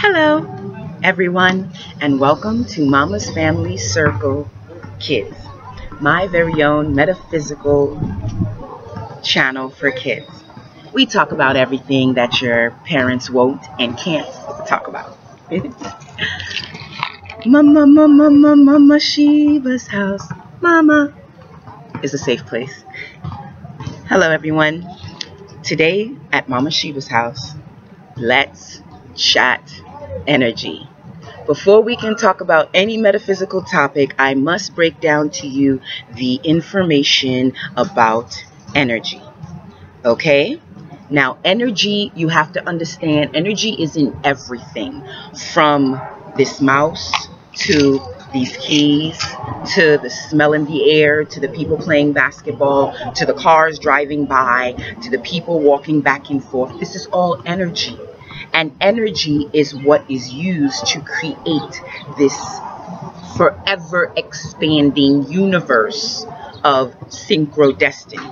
Hello, everyone, and welcome to Mama's Family Circle Kids, my very own metaphysical channel for kids. We talk about everything that your parents won't and can't talk about. Mama Shiva's house. Mama is a safe place. Hello, everyone. Today at Mama Shiva's house, let's chat energy. Before we can talk about any metaphysical topic, I must break down to you the information about energy. Okay? Now, energy, you have to understand, energy is in everything. From this mouse to these keys, to the smell in the air, to the people playing basketball, to the cars driving by, to the people walking back and forth. This is all energy. And energy is what is used to create this forever expanding universe of synchrodestiny.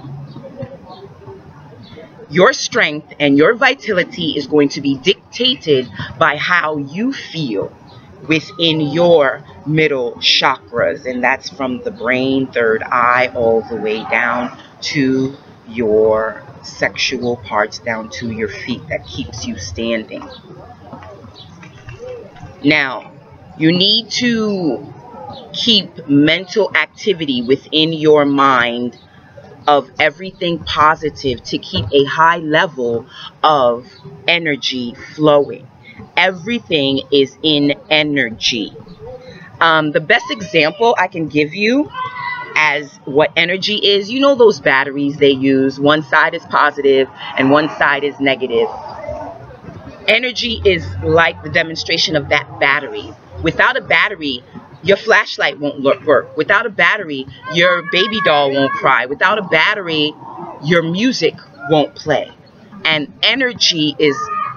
Your strength and your vitality is going to be dictated by how you feel within your middle chakras. And that's from the brain, third eye, all the way down to your sexual parts, down to your feet, that keeps you standing. Now, you need to keep mental activity within your mind of everything positive to keep a high level of energy flowing. Everything is in energy. The best example I can give you as what energy is, you know those batteries they use, one side is positive and one side is negative. Energy is like the demonstration of that battery. Without a battery, your flashlight won't work. Without a battery, your baby doll won't cry. Without a battery, your music won't play. And energy is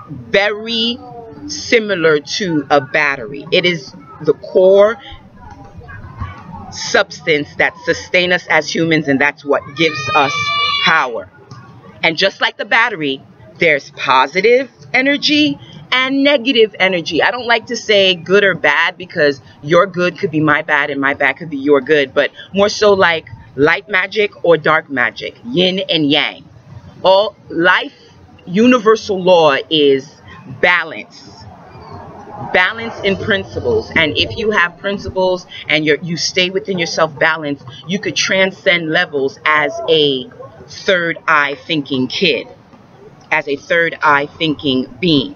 very similar to a battery. It is the core substance that sustains us as humans, and that's what gives us power. And just like the battery, there's positive energy and negative energy. I don't like to say good or bad, because your good could be my bad and my bad could be your good, but more so like light magic or dark magic, yin and yang. All life, universal law is balance. Balance in principles. And if you have principles and you stay within yourself balanced, you could transcend levels as a third eye thinking kid, as a third eye thinking being.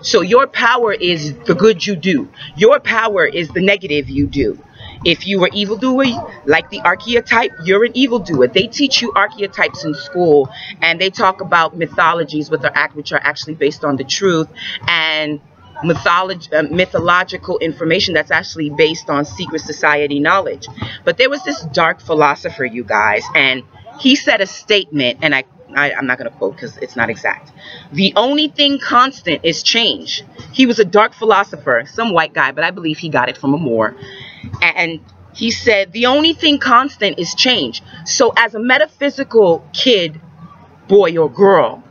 So your power is the good you do. Your power is the negative you do. If you were evildoer, like the archetype, you're an evildoer. They teach you archetypes in school, and they talk about mythologies which are actually based on the truth, and mythological information that's actually based on secret society knowledge. But there was this dark philosopher, you guys, and he said a statement, and I'm not going to quote because it's not exact. The only thing constant is change. He was a dark philosopher, some white guy, but I believe he got it from a Moor. And he said, the only thing constant is change. So as a metaphysical kid, boy or girl,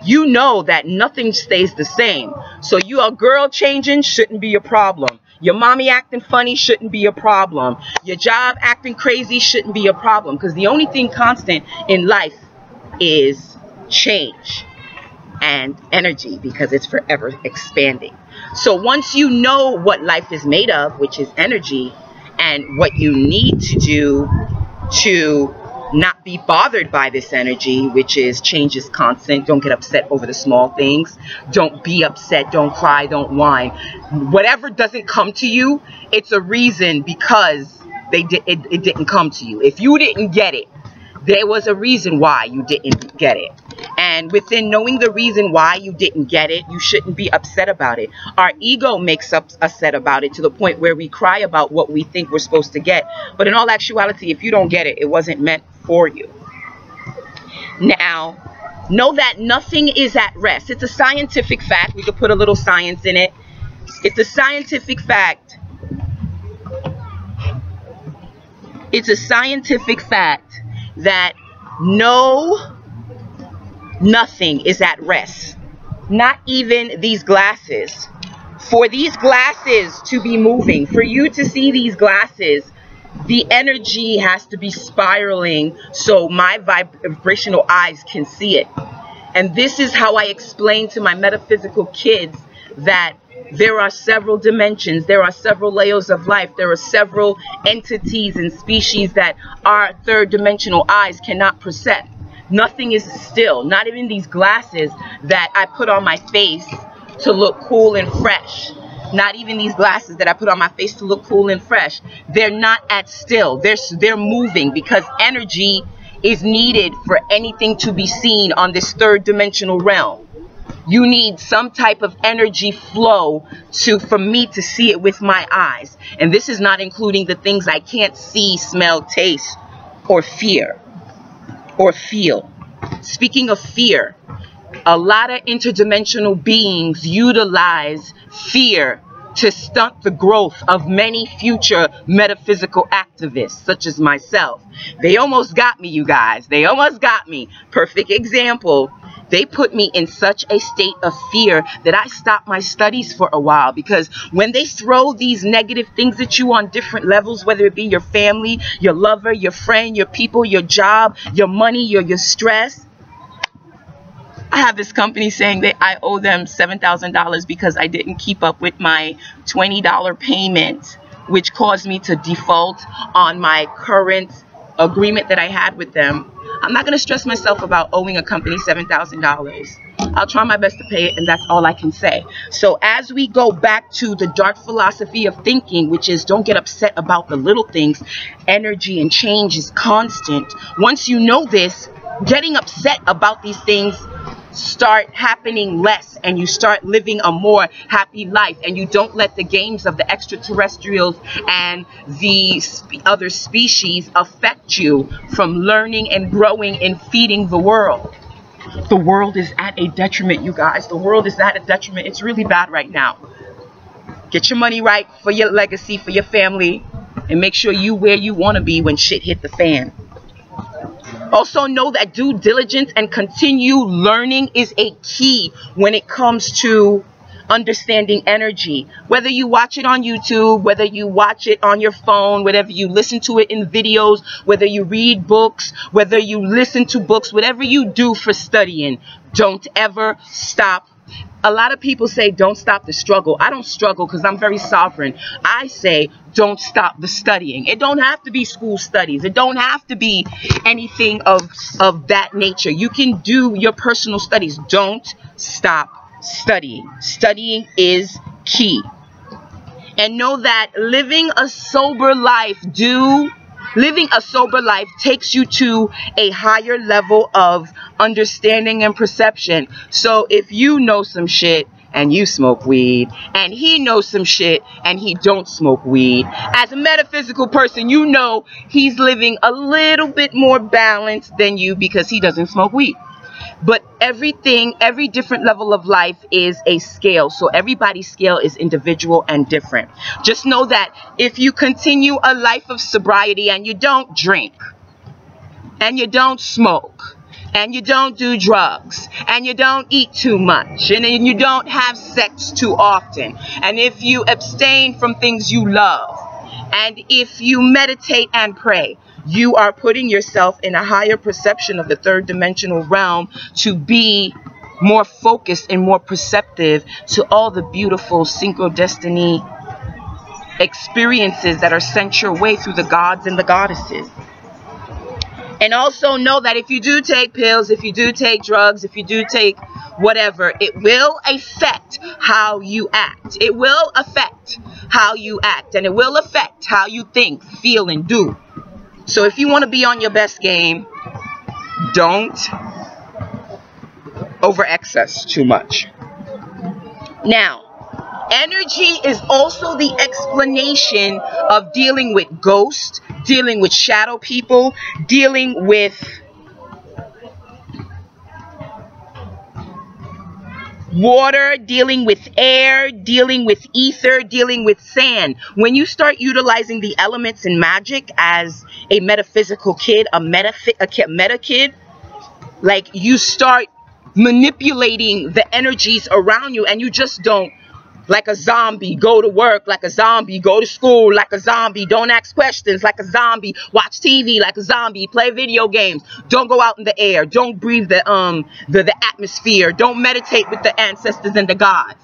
you know that nothing stays the same. So you a girl changing shouldn't be a problem. Your mommy acting funny shouldn't be a problem. Your job acting crazy shouldn't be a problem. Because the only thing constant in life is change and energy, because it's forever expanding. So once you know what life is made of, which is energy, and what you need to do to not be bothered by this energy, which is change is constant. Don't get upset over the small things. Don't be upset. Don't cry. Don't whine. Whatever doesn't come to you, it's a reason, because it didn't come to you. If you didn't get it, there was a reason why you didn't get it. And within knowing the reason why you didn't get it, you shouldn't be upset about it. Our ego makes us upset about it to the point where we cry about what we think we're supposed to get. But in all actuality, if you don't get it, it wasn't meant for you. Now, know that nothing is at rest. It's a scientific fact. We could put a little science in it. It's a scientific fact. It's a scientific fact that nothing is at rest. Not even these glasses. For these glasses to be moving, for you to see these glasses, the energy has to be spiraling so my vibrational eyes can see it. And this is how I explain to my metaphysical kids that there are several dimensions, there are several layers of life, there are several entities and species that our third dimensional eyes cannot perceive. Nothing is still, not even these glasses that I put on my face to look cool and fresh. Not even these glasses that I put on my face to look cool and fresh. They're not at still. They're moving because energy is needed for anything to be seen on this third dimensional realm. You need some type of energy flow for me to see it with my eyes. And this is not including the things I can't see, smell, taste, or fear, or feel. Speaking of fear, a lot of interdimensional beings utilize fear to stunt the growth of many future metaphysical activists, such as myself. They almost got me, you guys. They almost got me. Perfect example. They put me in such a state of fear that I stopped my studies for a while, because when they throw these negative things at you on different levels, whether it be your family, your lover, your friend, your people, your job, your money, your stress. I have this company saying that I owe them $7,000 because I didn't keep up with my $20 payment, which caused me to default on my current agreement that I had with them. I'm not going to stress myself about owing a company $7,000. I'll try my best to pay it, and that's all I can say. So as we go back to the dark philosophy of thinking, which is don't get upset about the little things, energy and change is constant. Once you know this, getting upset about these things start happening less, and you start living a more happy life, and you don't let the games of the extraterrestrials and the other species affect you from learning and growing and feeding the world. The world is at a detriment, you guys. The world is at a detriment. It's really bad right now. Get your money right for your legacy, for your family, and make sure you where you want to be when shit hit the fan. Also know that due diligence and continue learning is a key when it comes to understanding energy. Whether you watch it on YouTube, whether you watch it on your phone, whether you listen to it in videos, whether you read books, whether you listen to books, whatever you do for studying, don't ever stop. A lot of people say don't stop the struggle. I don't struggle because I'm very sovereign. I say don't stop the studying. It don't have to be school studies. It don't have to be anything of that nature. You can do your personal studies. Don't stop studying. Studying is key. And know that living a sober life takes you to a higher level of understanding and perception. So if you know some shit and you smoke weed, and he knows some shit and he don't smoke weed, as a metaphysical person, you know he's living a little bit more balanced than you because he doesn't smoke weed. But every different level of life is a scale. So everybody's scale is individual and different. Just know that if you continue a life of sobriety and you don't drink, and you don't smoke, and you don't do drugs, and you don't eat too much, and you don't have sex too often, and if you abstain from things you love, and if you meditate and pray, you are putting yourself in a higher perception of the third dimensional realm to be more focused and more perceptive to all the beautiful synchrodestiny experiences that are sent your way through the gods and the goddesses. And also know that if you do take pills, if you do take drugs, if you do take whatever, it will affect how you act. It will affect how you act, and it will affect how you think, feel, and do. So if you want to be on your best game, don't over excess too much. Now, energy is also the explanation of dealing with ghosts, dealing with shadow people, dealing with water, dealing with air, dealing with ether, dealing with sand. When you start utilizing the elements in magic as a metaphysical kid, a meta kid, like you start manipulating the energies around you, and you just don't like a zombie. Go to work like a zombie. Go to school like a zombie. Don't ask questions like a zombie. Watch TV like a zombie. Play video games. Don't go out in the air. Don't breathe the atmosphere. Don't meditate with the ancestors and the gods.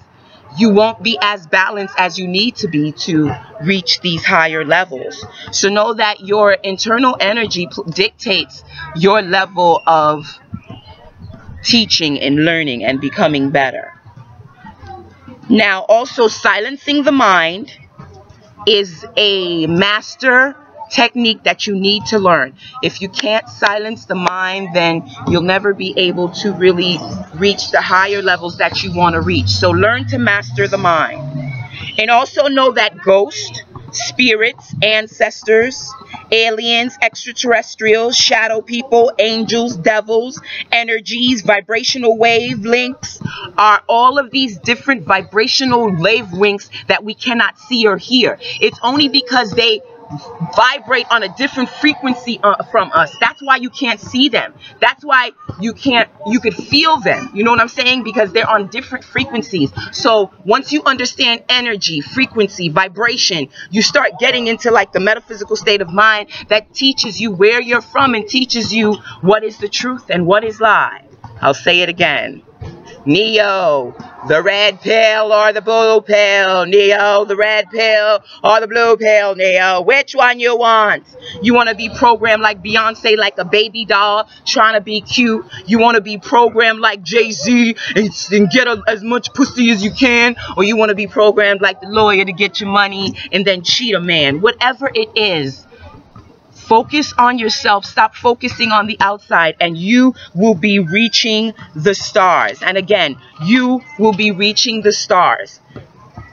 You won't be as balanced as you need to be to reach these higher levels. So know that your internal energy dictates your level of teaching and learning and becoming better. Now, also silencing the mind is a master technique that you need to learn. If you can't silence the mind, then you'll never be able to really reach the higher levels that you want to reach. So learn to master the mind. And also know that ghosts, spirits, ancestors, aliens, extraterrestrials, shadow people, angels, devils, energies, vibrational wavelengths are all of these different vibrational wavelengths that we cannot see or hear. It's only because they vibrate on a different frequency from us. That's why you can't see them. That's why you could feel them. You know what I'm saying? Because they're on different frequencies. So once you understand energy, frequency, vibration, you start getting into like the metaphysical state of mind that teaches you where you're from and teaches you what is the truth and what is lie. I'll say it again. Neo, the red pill or the blue pill? Neo, the red pill or the blue pill? Neo, which one you want? You want to be programmed like Beyonce, like a baby doll, trying to be cute? You want to be programmed like Jay-Z and get as much pussy as you can? Or you want to be programmed like the lawyer to get your money and then cheat a man? Whatever it is, focus on yourself. Stop focusing on the outside and you will be reaching the stars. And again, you will be reaching the stars.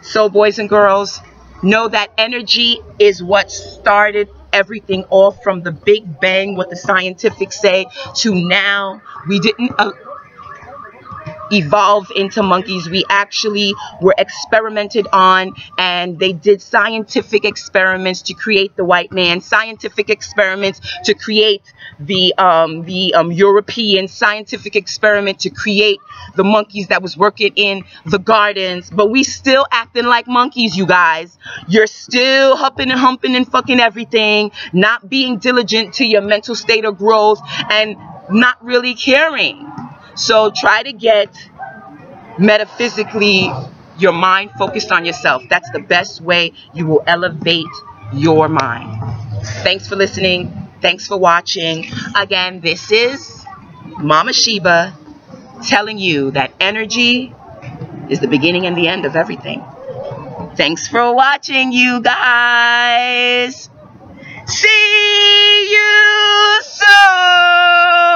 So boys and girls, know that energy is what started everything off from the Big Bang, what the scientifics say, to now. We didn't evolve into monkeys. We actually were experimented on, and they did scientific experiments to create the white man, scientific experiments to create the European, scientific experiment to create the monkeys that was working in the gardens. But we still acting like monkeys, you guys. You're still humping and humping and fucking everything, not being diligent to your mental state of growth and not really caring. So try to get metaphysically your mind focused on yourself. That's the best way you will elevate your mind. Thanks for listening. Thanks for watching. Again, this is Mama Sheba telling you that energy is the beginning and the end of everything. Thanks for watching, you guys. See you soon.